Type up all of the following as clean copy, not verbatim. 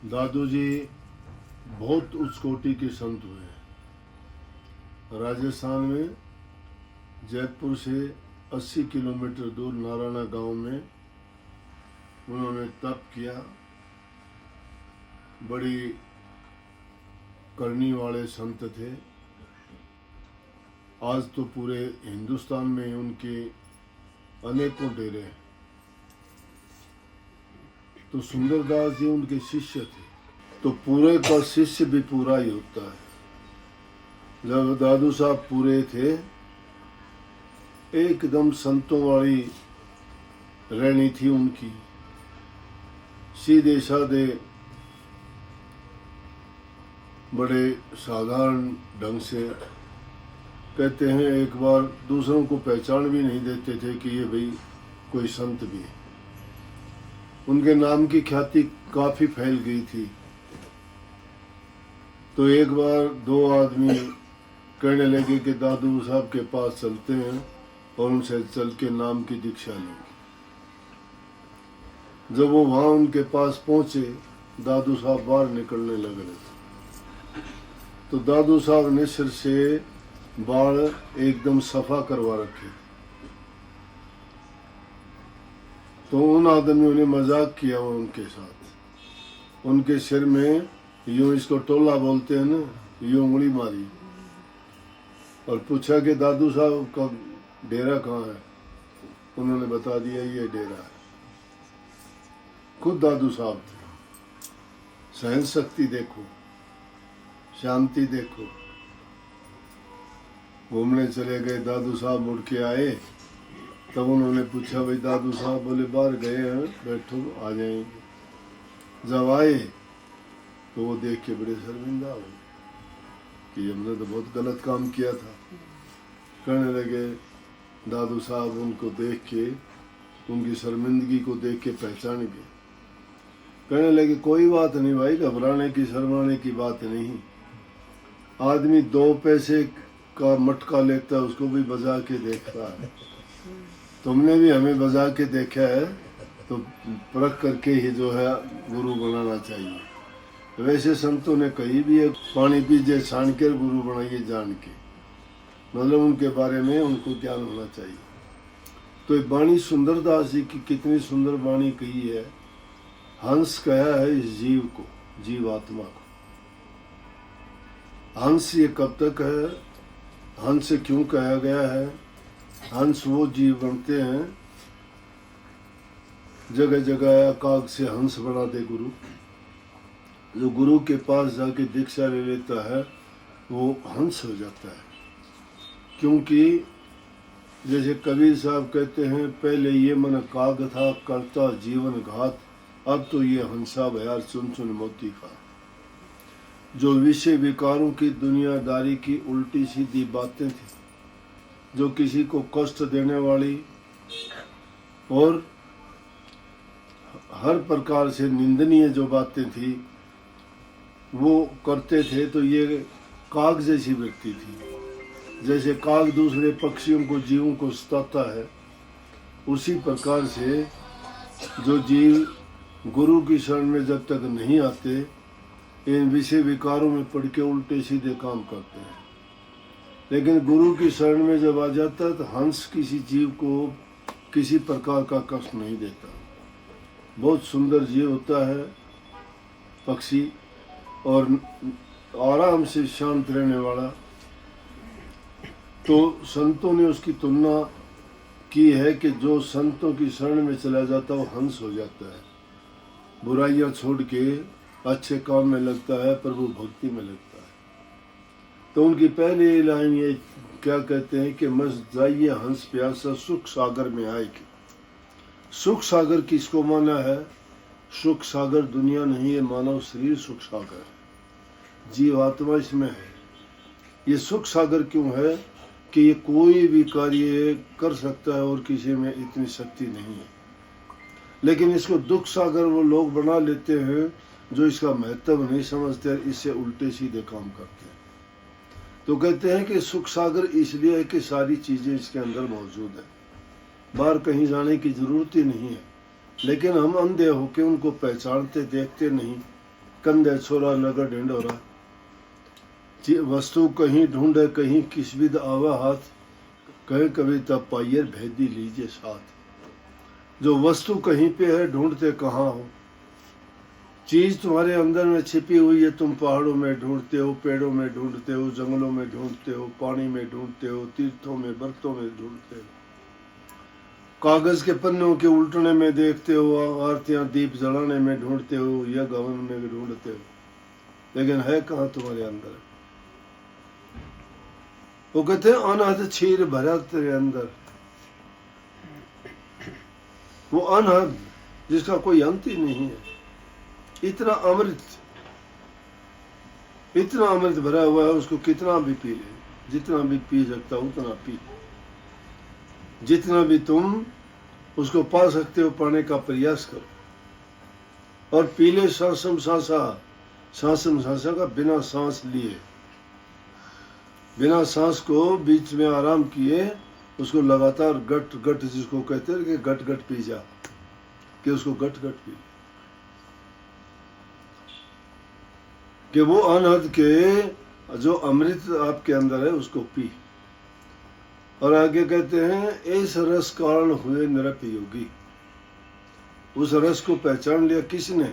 दादू जी बहुत उच्च कोटि के संत हुए हैं। राजस्थान में जयपुर से 80 किलोमीटर दूर नारायणा गांव में उन्होंने तप किया। बड़ी करनी वाले संत थे। आज तो पूरे हिंदुस्तान में उनके अनेकों डेरे हैं। तो सुंदरदास जी उनके शिष्य थे। तो पूरे का शिष्य भी पूरा ही होता है। जब दादू साहब पूरे थे, एकदम संतों वाली रहनी थी उनकी। सीधे साधे, बड़े साधारण ढंग से कहते हैं। एक बार दूसरों को पहचान भी नहीं देते थे कि ये भाई कोई संत भी है। उनके नाम की ख्याति काफी फैल गई थी। तो एक बार दो आदमी कहने लगे कि दादू साहब के पास चलते हैं और उनसे चल के नाम की दीक्षा लेंगे। जब वो वहां उनके पास पहुंचे, दादू साहब बाहर निकलने लग रहे थे। तो दादू साहब ने सिर से बाल एकदम सफा करवा रखे। तो उन आदमियों ने मजाक किया उनके साथ। उनके सिर में यूं, इसको टोला बोलते हैं ना, यूं उंगली मारी और पूछा कि दादू साहब का डेरा कहाँ है। उन्होंने बता दिया ये डेरा है। खुद दादू साहब थे। सहन शक्ति देखो, शांति देखो। घूमने चले गए, दादू साहब मुड़ के आए। तब उन्होंने पूछा, भाई दादू साहब बोले बाहर गए हैं, बैठो आ जाएंगे। जब आए तो वो देख के बड़े शर्मिंदा हुए कि हमने तो बहुत गलत काम किया था। कहने लगे, दादू साहब उनको देख के, उनकी शर्मिंदगी को देख के पहचान गए। कहने लगे, कोई बात नहीं भाई, घबराने की शर्माने की बात नहीं। आदमी 2 पैसे का मटका लेता है, उसको भी बजा के देखता है। तुमने भी हमें बजा के देखा है, तो परख करके ही जो है गुरु बनाना चाहिए। वैसे संतों ने कही भी है, पानी पीजिए छान कर, गुरु बनाइए जान के। मतलब उनके बारे में उनको ज्ञान होना चाहिए। तो ये वाणी सुंदरदास जी की कितनी सुंदर वाणी कही है। हंस कहा है इस जीव को, जीवात्मा को। हंस ये कब तक है, हंस से क्यों कहा गया है। हंस वो जीव बनते हैं, जगह जगह काग से हंस बना दे गुरु। जो गुरु के पास जाके दीक्षा ले लेता है वो हंस हो जाता है। क्योंकि जैसे कबीर साहब कहते हैं, पहले ये मन काग था, करता जीवन घात, अब तो ये हंसा भयार चुन चुन मोती खा। जो विषय विकारों की दुनियादारी की उल्टी सीधी बातें थी, जो किसी को कष्ट देने वाली और हर प्रकार से निंदनीय जो बातें थी वो करते थे, तो ये काग जैसी व्यक्ति थी। जैसे काग दूसरे पक्षियों को, जीवों को सताता है, उसी प्रकार से जो जीव गुरु की शरण में जब तक नहीं आते, इन विषय विकारों में पड़ के उल्टे सीधे काम करते हैं। लेकिन गुरु की शरण में जब आ जाता है तो हंस किसी जीव को किसी प्रकार का कष्ट नहीं देता। बहुत सुंदर जीव होता है पक्षी, और आराम से शांत रहने वाला। तो संतों ने उसकी तुलना की है कि जो संतों की शरण में चला जाता है वो हंस हो जाता है। बुराइयां छोड़ के अच्छे काम में लगता है, प्रभु भक्ति में लगता है। तो उनकी पहली लाइन ये क्या कहते हैं कि मस्त जाइए हंस प्यासा, सुख सागर में आएगी। सुख सागर किसको माना है। सुख सागर दुनिया नहीं है, मानव शरीर सुख सागर, जीवात्मा इसमें है। ये सुख सागर क्यों है कि ये कोई भी कार्य कर सकता है और किसी में इतनी शक्ति नहीं है। लेकिन इसको दुख सागर वो लोग बना लेते हैं जो इसका महत्व नहीं समझते, इससे उल्टे सीधे काम करते हैं। तो कहते हैं कि सुख सागर इसलिए है कि सारी चीजें इसके अंदर मौजूद है, बाहर कहीं जाने की जरूरत ही नहीं है। लेकिन हम अंधे होके उनको पहचानते देखते नहीं, कंधे छोरा नगर ढिंडोरा, वस्तु कहीं ढूंढे कहीं किस विद आवा हाथ, कहे कविता पायर भेदी लीजिए साथ। जो वस्तु कहीं पे है ढूंढते कहाँ हो, चीज तुम्हारे अंदर में छिपी हुई है, तुम पहाड़ों में ढूंढते हो, पेड़ों में ढूंढते हो, जंगलों में ढूंढते हो, पानी में ढूंढते हो, तीर्थों में बर्तों में ढूंढते हो, कागज के पन्नों के उल्टने में देखते हो, आरतियां दीप जलाने में ढूंढते हो, या गवन में ढूंढते हो, लेकिन है कहाँ तुम्हारे अंदर। वो कहते हैं अनहद क्षीर भरा तेरे अंदर, वो अनहद जिसका कोई अंत ही नहीं है, इतना अमृत भरा हुआ है, उसको कितना भी पी ले, जितना भी पी सकता उतना पी, जितना भी तुम उसको पा सकते हो पाने का प्रयास करो, और पी ले सांसम सांसा का बिना सांस लिए, बिना सांस को बीच में आराम किए, उसको लगातार गट गट जिसको कहते हैं कि गट गट पी जा, कि उसको गट गट पी, कि वो अनहद के जो अमृत आपके अंदर है उसको पी। और आगे कहते हैं इस रस कारण हुए नरक योगी, उस रस को पहचान लिया किसने।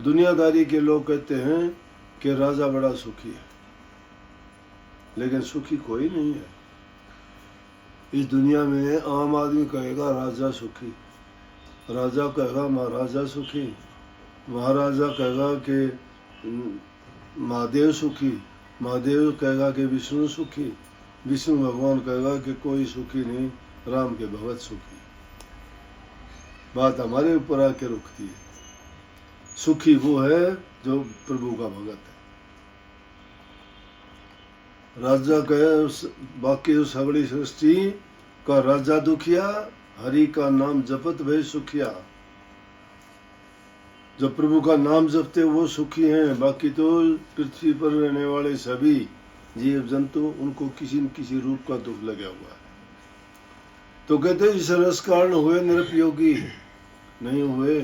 दुनियादारी के लोग कहते हैं कि राजा बड़ा सुखी है, लेकिन सुखी कोई नहीं है इस दुनिया में। आम आदमी कहेगा राजा सुखी, राजा कहेगा महाराजा सुखी, महाराजा कहेगा कि महादेव सुखी, महादेव कहेगा कि विष्णु सुखी, विष्णु भगवान कहेगा कि कोई सुखी नहीं, राम के भगत सुखी। बात हमारे ऊपर आके रुकती है। सुखी वो है जो प्रभु का भगत है। राजा कहे बाकी उस सगड़ी सृष्टि का राजा दुखिया, हरि का नाम जपत भय सुखिया। जो प्रभु का नाम जपते वो सुखी हैं, बाकी तो पृथ्वी पर रहने वाले सभी जीव जंतु उनको किसी न किसी रूप का दुख लगा हुआ है। तो कहते इस रस कारण हुए निरुपयोगी, नहीं हुए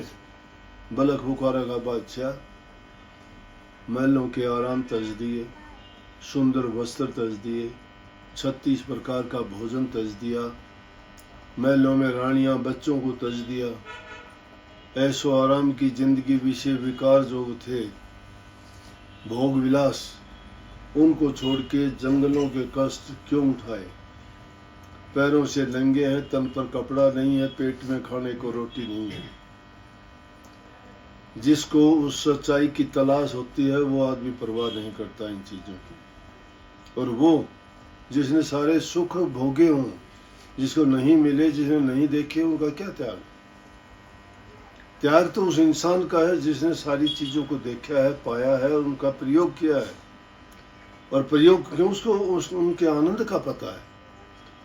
बलख बुखारा का बादशाह, महलों के आराम तज दिए, सुंदर वस्त्र तज दिए, 36 प्रकार का भोजन तज दिया, महलों में रानियां बच्चों को तज दिया, ऐशो आराम की जिंदगी विषय विकार जो थे, भोग विलास, उनको छोड़ के जंगलों के कष्ट क्यों उठाए। पैरों से नंगे हैं, तन पर कपड़ा नहीं है, पेट में खाने को रोटी नहीं है। जिसको उस सच्चाई की तलाश होती है वो आदमी परवाह नहीं करता इन चीजों की। और वो जिसने सारे सुख भोगे हों, जिसको नहीं मिले, जिसने नहीं देखे, उनका क्या त्याग। त्याग तो उस इंसान का है जिसने सारी चीजों को देखा है, पाया है, उनका प्रयोग किया है, और प्रयोग क्यों उसको उनके आनंद का पता है,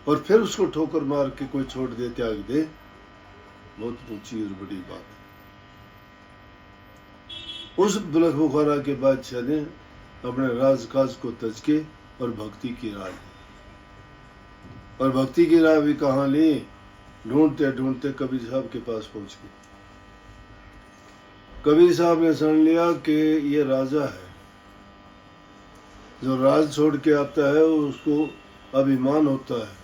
और फिर उसको ठोकर मार के कोई छोड़ दे, त्याग दे, बहुत ऊंची और बड़ी बात है। उस बलख बुखारा के बादशाह ने अपने राजकाज को तज के और भक्ति की राह ली। और भक्ति की राह भी कहाँ ली, ढूंढते ढूंढते कबीर साहब के पास पहुंच गए। कबीर साहब ने सुन लिया कि ये राजा है, जो राज छोड़ के आता है उसको अभिमान होता है,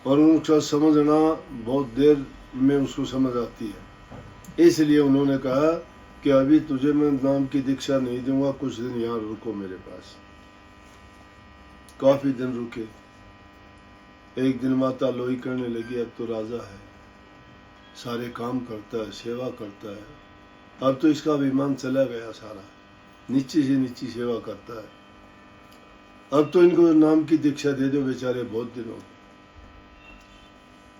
और उनका समझना बहुत देर में उसको समझ आती है। इसलिए उन्होंने कहा कि अभी तुझे मैं नाम की दीक्षा नहीं दूंगा, कुछ दिन यहाँ रुको मेरे पास। काफी दिन रुके। एक दिन माता लोई करने लगी, अब तो राजा है, सारे काम करता है, सेवा करता है, अब तो इसका अभिमान चला गया सारा, नीचे से नीचे सेवा करता है, अब तो इनको नाम की दीक्षा दे दो, बेचारे बहुत दिनों।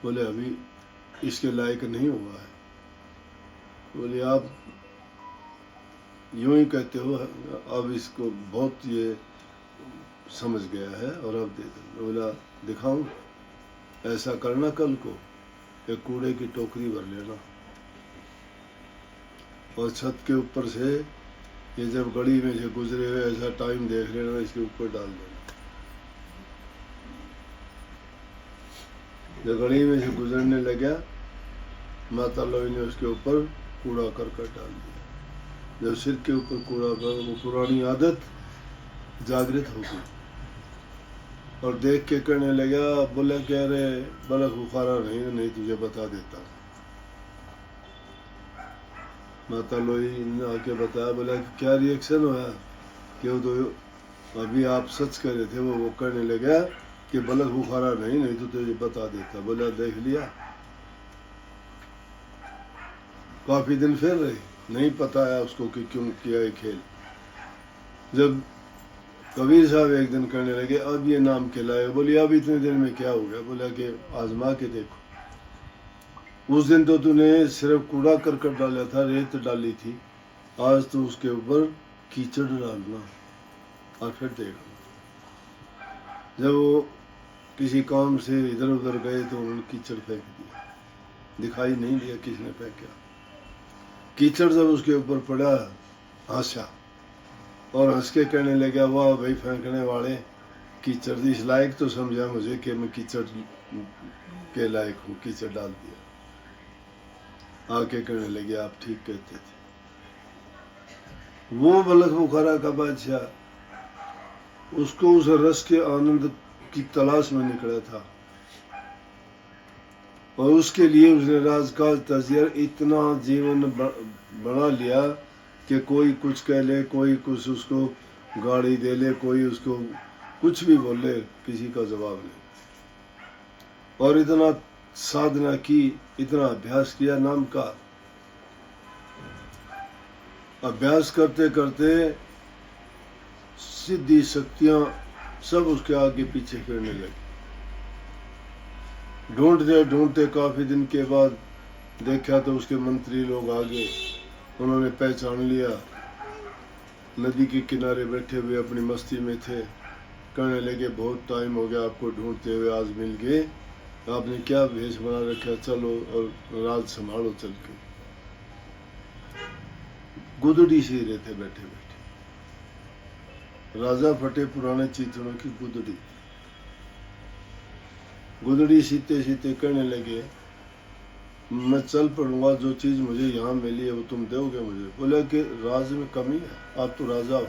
बोले अभी इसके लायक नहीं हुआ है। बोले आप यूं ही कहते हो, अब इसको बहुत ये समझ गया है और अब दे दो। बोला दिखाऊं, ऐसा करना कल को एक कूड़े की टोकरी भर लेना, और छत के ऊपर से ये जब गली में से गुजरे हुए ऐसा टाइम देख लेना, इसके ऊपर डाल देना। जब गली में से गुजरने लगा, माता लोई ने उसके ऊपर कूड़ा करकट डाल दिया। जब सिर के ऊपर कूड़ा पड़ा, वो पुरानी आदत जागृत हो गई और देख के कहने लगा, बोला कह रहे बलक बुखारा नहीं तुझे बता देता। माता लोई ने आके बताया, बोला क्या रिएक्शन हुआ कि वो तो अभी आप सच कह रहे थे। वो कहने लगा कि बलक बुखारा नहीं तो तुझे बता देता। बोला देख लिया, काफी दिन फिर रही, नहीं पता है उसको कि क्यों किया ये खेल। जब कबीर साहब एक दिन कहने लगे अब ये नाम खिलाए, बोले अब इतने दिन में क्या हो गया। बोला कि आजमा के देखो, उस दिन तो तूने सिर्फ कूड़ा करकट डाला था, रेत डाली थी, आज तो उसके ऊपर कीचड़ डालना और फिर देखो। जब वो किसी काम से इधर उधर गए तो उन्होंने कीचड़ फेंक दिया, दिखाई नहीं दिया किसने फेंका। कीचड़ जब उसके ऊपर पड़ा हंसा और हंस के कहने लगा, वाह भाई फेंकने वाले, कीचड़ इस लायक तो समझा मुझे कि मैं कीचड़ के लायक हूँ, कीचड़ डाल दिया। आके कहने लगे आप ठीक कहते थे। वो बलख बुखारा का बादशाह उसको उस रस के आनंद की तलाश में निकला था और उसके लिए उसने राजकाज तजियर इतना जीवन बना लिया कि कोई कुछ कह ले, कोई कुछ उसको गाड़ी दे ले, कोई उसको कुछ भी बोले, किसी का जवाब नहीं। और इतना साधना की, इतना अभ्यास किया नाम का। अभ्यास करते करते सिद्धि शक्तियां सब उसके आगे पीछे फिरने लगी। ढूंढते ढूंढते काफी दिन के बाद देखा तो उसके मंत्री लोग आ गए। उन्होंने पहचान लिया, नदी के किनारे बैठे हुए अपनी मस्ती में थे। कहने लगे बहुत टाइम हो गया आपको ढूंढते हुए, आज मिल गए, आपने क्या भेष बना रखा, चलो और राज संभालो चल के। गुदड़ी सी रहे थे बैठे बैठे, राजा फटे पुराने चीथड़ों की गुदड़ी। गुदड़ी सीते सीते कहने लगे मैं चल पड़ूंगा, जो चीज मुझे यहाँ मिली है वो तुम दोगे मुझे। बोला कि राज में कमी है, आप तो राजा हो,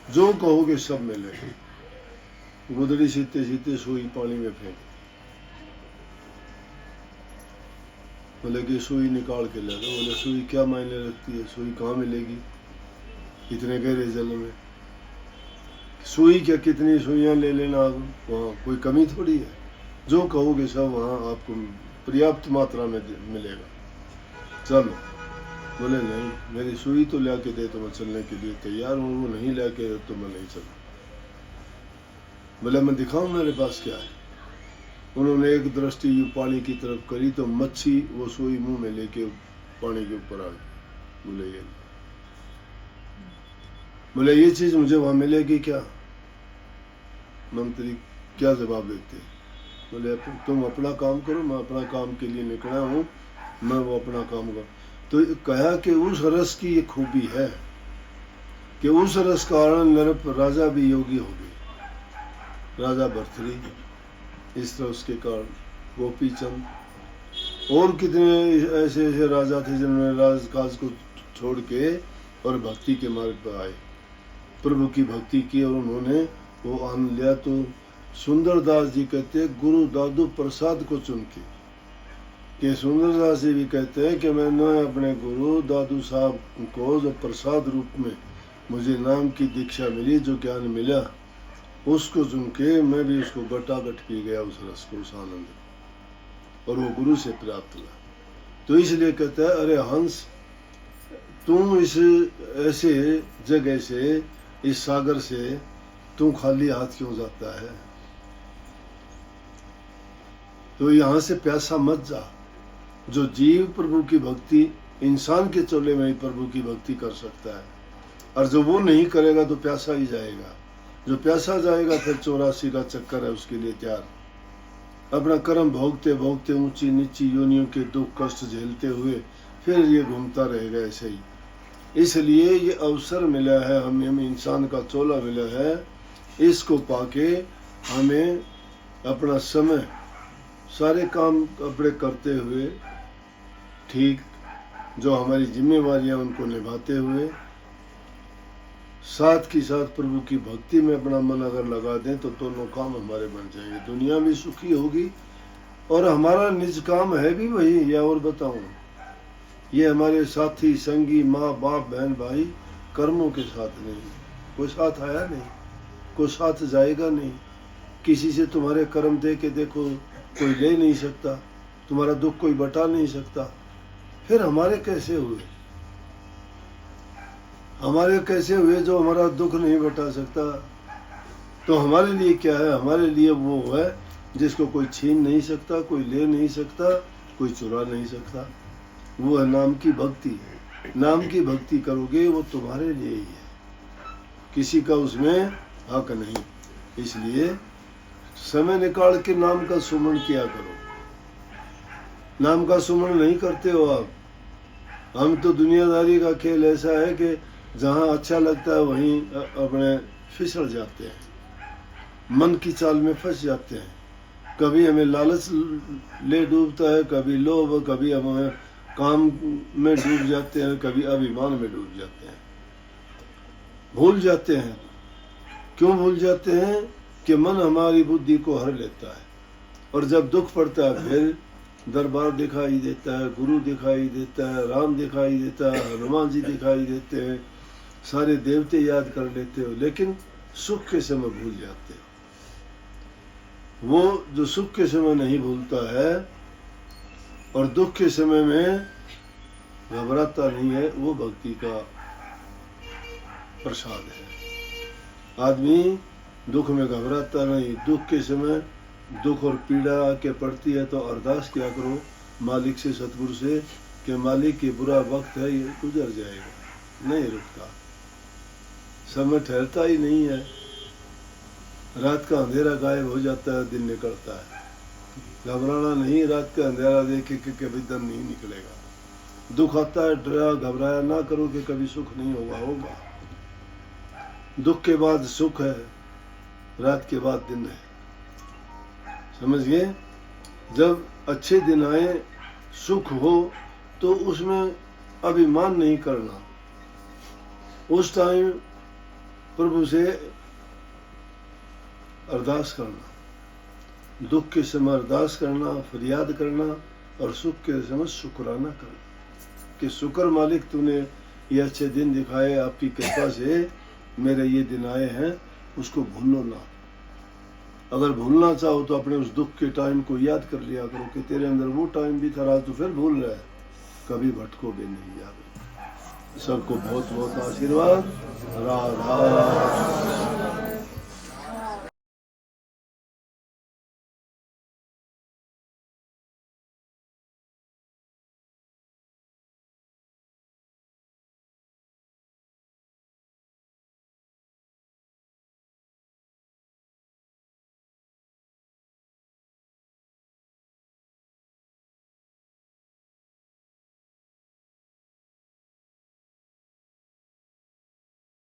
जो कहोगे सब मिलेगा। गुदड़ी सीते सीते सुई पानी में फेंक। बोले कि सुई निकाल के ले दो। बोले सुई क्या मायने रखती है, सुई कहाँ मिलेगी इतने गहरे जल में। सुई क्या, कितनी सुइयां ले लेना, वहाँ कोई कमी थोड़ी है, जो कहोगे सब वहाँ आपको पर्याप्त मात्रा में मिलेगा, चलो। बोले नहीं, मेरी सुई तो ला के दे तो मैं चलने के लिए तैयार हूँ, वो नहीं ला के तो मैं नहीं चलूँ। बोले मैं दिखाऊं मेरे पास क्या है। उन्होंने एक दृष्टि पानी की तरफ करी तो मच्छी वो सुई मुंह में लेके पानी के ऊपर आ गई। बोले ये चीज मुझे वहां मिलेगी क्या। मंत्री क्या जवाब देते, बोले तुम अपना काम करो, मैं अपना काम के लिए निकला हूँ, मैं वो अपना काम करूँ। तो कहा कि उस रस की ये खूबी है कि उस रस कारण नरप राजा भी योगी हो गए, राजा भर्तृहरि, इस तरह उसके कारण गोपीचंद और कितने ऐसे ऐसे राजा थे जिन्होंने राजकाज को छोड़ के और भक्ति के मार्ग पर आए, प्रभु की भक्ति की और उन्होंने वो आनंद लिया। तो सुंदरदास जी कहते हैं गुरु दादू प्रसाद को चुन के सुंदरदास जी भी कहते हैं कि मैंने अपने गुरु दादू साहब को जो प्रसाद रूप में मुझे नाम की दीक्षा मिली, जो ज्ञान मिला, उसको चुन के मैं भी उसको गटागट पी गया, उस रस को, उस आनंद को, और वो गुरु से प्राप्त हुआ। तो इसलिए कहता है अरे हंस, तुम इस ऐसे जगह से, इस सागर से तू खाली हाथ क्यों जाता है। तो यहाँ से प्यासा मत जा। जो जीव प्रभु की भक्ति, इंसान के चोले में ही प्रभु की भक्ति कर सकता है, और जो वो नहीं करेगा तो प्यासा ही जाएगा। जो प्यासा जाएगा फिर 84 का चक्कर है उसके लिए तैयार। अपना कर्म भोगते भोगते ऊंची नीची योनियों के दुख कष्ट झेलते हुए फिर ये घूमता रहेगा ऐसे ही। इसलिए ये अवसर मिला है, हमें इंसान का चोला मिला है, इसको पाके हमें अपना समय सारे काम अपने करते हुए ठीक जो हमारी जिम्मेवारियां उनको निभाते हुए साथ की साथ प्रभु की भक्ति में अपना मन अगर लगा दें तो दोनों काम हमारे बन जाएंगे। दुनिया भी सुखी होगी और हमारा निज काम है भी वही। या और बताऊं, ये हमारे साथी संगी माँ बाप बहन भाई कर्मों के साथ नहीं, कोई साथ आया नहीं, कोई साथ जाएगा नहीं। किसी से तुम्हारे कर्म दे के देखो, कोई ले नहीं सकता, तुम्हारा दुख कोई बटा नहीं सकता। फिर हमारे कैसे हुए, हमारे कैसे हुए जो हमारा दुख नहीं बटा सकता? तो हमारे लिए क्या है? हमारे लिए वो है जिसको कोई छीन नहीं सकता, कोई ले नहीं सकता, कोई चुरा नहीं सकता। वो है नाम की भक्ति। नाम की भक्ति करोगे वो तुम्हारे लिए ही है, किसी का उसमें हक नहीं। इसलिए समय निकाल के नाम का सुमरण किया करो। नाम का सुमरण नहीं करते हो आप। हम तो दुनियादारी का खेल ऐसा है कि जहाँ अच्छा लगता है वहीं अपने फिसल जाते हैं, मन की चाल में फंस जाते हैं। कभी हमें लालच ले डूबता है, कभी लोभ, कभी हमें काम में डूब जाते हैं, कभी अभिमान में डूब जाते हैं। भूल जाते हैं। क्यों भूल जाते हैं? कि मन हमारी बुद्धि को हर लेता है और जब दुख पड़ता है फिर दरबार दिखाई देता है, गुरु दिखाई देता है, राम दिखाई देता है, हनुमान जी दिखाई देते हैं, सारे देवते याद कर लेते हो, लेकिन सुख के समय भूल जाते हो। वो जो सुख के समय नहीं भूलता है और दुख के समय में घबराता नहीं है, वो भक्ति का प्रसाद है। आदमी दुख में घबराता नहीं। दुख के समय दुख और पीड़ा आके पड़ती है तो अरदास क्या करो मालिक से, सतगुरु से, कि मालिक ये बुरा वक्त है, ये गुजर जाएगा, नहीं रुकता, समय ठहरता ही नहीं है। रात का अंधेरा गायब हो जाता है, दिन निकलता है। घबराना नहीं, रात का अंधेरा देखे कि कभी दिन नहीं निकलेगा। दुख आता है, डरा घबराया ना करो कि कभी सुख नहीं होगा, होगा। दुख के बाद सुख है, रात के बाद दिन है। समझ गए? जब अच्छे दिन आए, सुख हो, तो उसमें अभिमान नहीं करना। उस टाइम प्रभु से अरदास करना, दुख के समय अरदास करना, फरियाद करना, और सुख के समय शुक्राना करना कि शुक्र मालिक तूने ये अच्छे दिन दिखाए, आपकी कृपा से मेरे ये दिन आए हैं, उसको भूलो ना। अगर भूलना चाहो तो अपने उस दुख के टाइम को याद कर लिया करो कि तेरे अंदर वो टाइम भी था, आज तो फिर भूल रहा है। कभी भटकोगे नहीं याद। सबको बहुत बहुत आशीर्वाद। राधा।